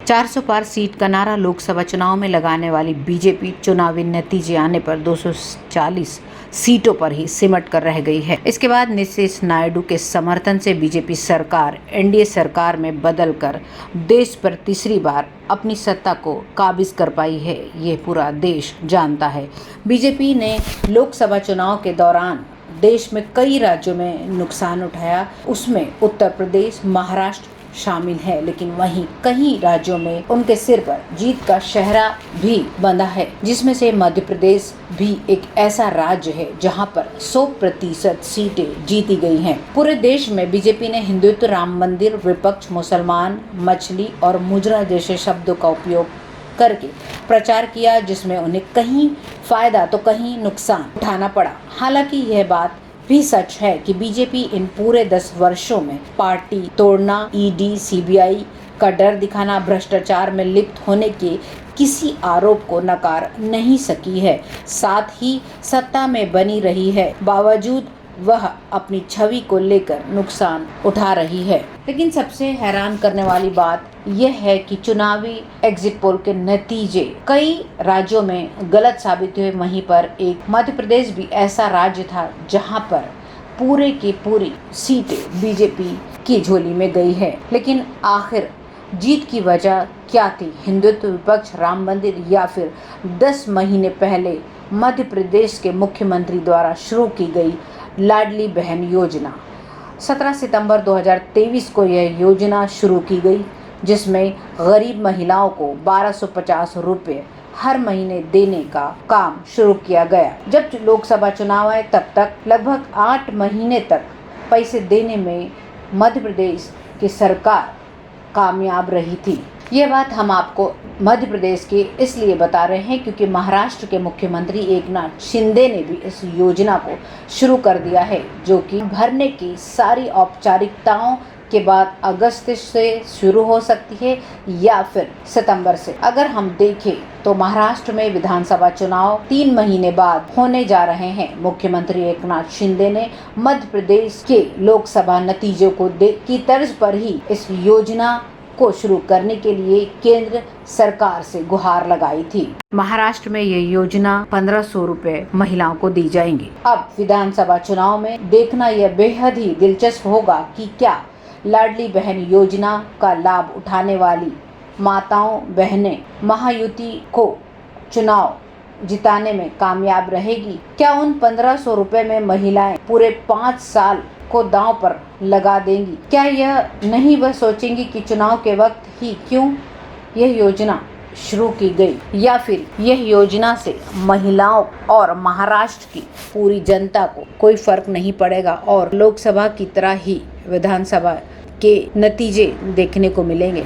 400 पार seat का नारा लोकसभा चुनाव में लगाने वाली बीजेपी चुनावी नतीजे आने पर 240 सीटों पर ही सिमट कर रह गई है। इसके बाद नीतीश नायडू के समर्थन से बीजेपी सरकार एनडीए सरकार में बदलकर देश पर तीसरी बार अपनी सत्ता को काबिज कर पाई है। ये पूरा देश जानता है। बीजेपी ने लोकसभा चुनाव के दौरान देश में कई राज्यों में नुकसान उठाया, उसमें उत्तर प्रदेश, महाराष्ट्र शामिल है, लेकिन वहीं कई राज्यों में उनके सिर पर जीत का शहरा भी बंधा है, जिसमें से मध्य प्रदेश भी एक ऐसा राज्य है जहां पर 100% सीटें जीती गई हैं। पूरे देश में बीजेपी ने हिंदुत्व, राम मंदिर, विपक्ष, मुसलमान, मछली और मुजरा जैसे शब्दों का उपयोग करके प्रचार किया, जिसमें उन्हें कहीं फायदा तो कहीं नुकसान उठाना पड़ा। हालांकि यह बात भी सच है कि बीजेपी इन पूरे 10 वर्षों में पार्टी तोड़ना, ईडी, सीबीआई का डर दिखाना, भ्रष्टाचार में लिप्त होने के किसी आरोप को नकार नहीं सकी है। साथ ही सत्ता में बनी रही है, बावजूद वह अपनी छवि को लेकर नुकसान उठा रही है। लेकिन सबसे हैरान करने वाली बात यह है कि चुनावी एग्जिट पोल के नतीजे कई राज्यों में गलत साबित हुए। वहीं पर एक मध्य प्रदेश भी ऐसा राज्य था जहां पर पूरे की पूरी सीटें बीजेपी की झोली में गई है। लेकिन आखिर जीत की वजह क्या थी? हिंदुत्व, विपक्ष, राम मंदिर या फिर 10 महीने पहले मध्य प्रदेश के मुख्यमंत्री द्वारा शुरू की गई लाडली बहन योजना। 17 सितंबर 2023 को यह योजना शुरू की गई, जिसमें गरीब महिलाओं को 1250 रुपये हर महीने देने का काम शुरू किया गया। जब लोकसभा चुनाव आए तब तक लगभग 8 महीने तक पैसे देने में मध्य प्रदेश की सरकार कामयाब रही थी। ये बात हम आपको मध्य प्रदेश के इसलिए बता रहे हैं क्योंकि महाराष्ट्र के मुख्यमंत्री एकनाथ शिंदे ने भी इस योजना को शुरू कर दिया है, जो कि भरने की सारी औपचारिकताओं के बाद अगस्त से शुरू हो सकती है या फिर सितंबर से। अगर हम देखें तो महाराष्ट्र में विधानसभा चुनाव 3 महीने बाद होने जा रहे हैं। मुख्यमंत्री एकनाथ शिंदे ने मध्य प्रदेश के लोकसभा नतीजों को की तर्ज पर ही इस योजना को शुरू करने के लिए केंद्र सरकार से गुहार लगाई थी। महाराष्ट्र में ये योजना 1500 रुपए महिलाओं को दी जाएंगी। अब विधानसभा चुनाव में देखना यह बेहद ही दिलचस्प होगा कि क्या लाडली बहन योजना का लाभ उठाने वाली माताओं बहनें महायुति को चुनाव जिताने में कामयाब रहेगी। क्या उन 1500 रुपए में महिलाएं पूरे 5 साल को दांव पर लगा देंगी? क्या यह नहीं वह सोचेंगी कि चुनाव के वक्त ही क्यों यह योजना शुरू की गई, या फिर यह योजना से महिलाओं और महाराष्ट्र की पूरी जनता को कोई फर्क नहीं पड़ेगा और लोकसभा की तरह ही विधानसभा के नतीजे देखने को मिलेंगे।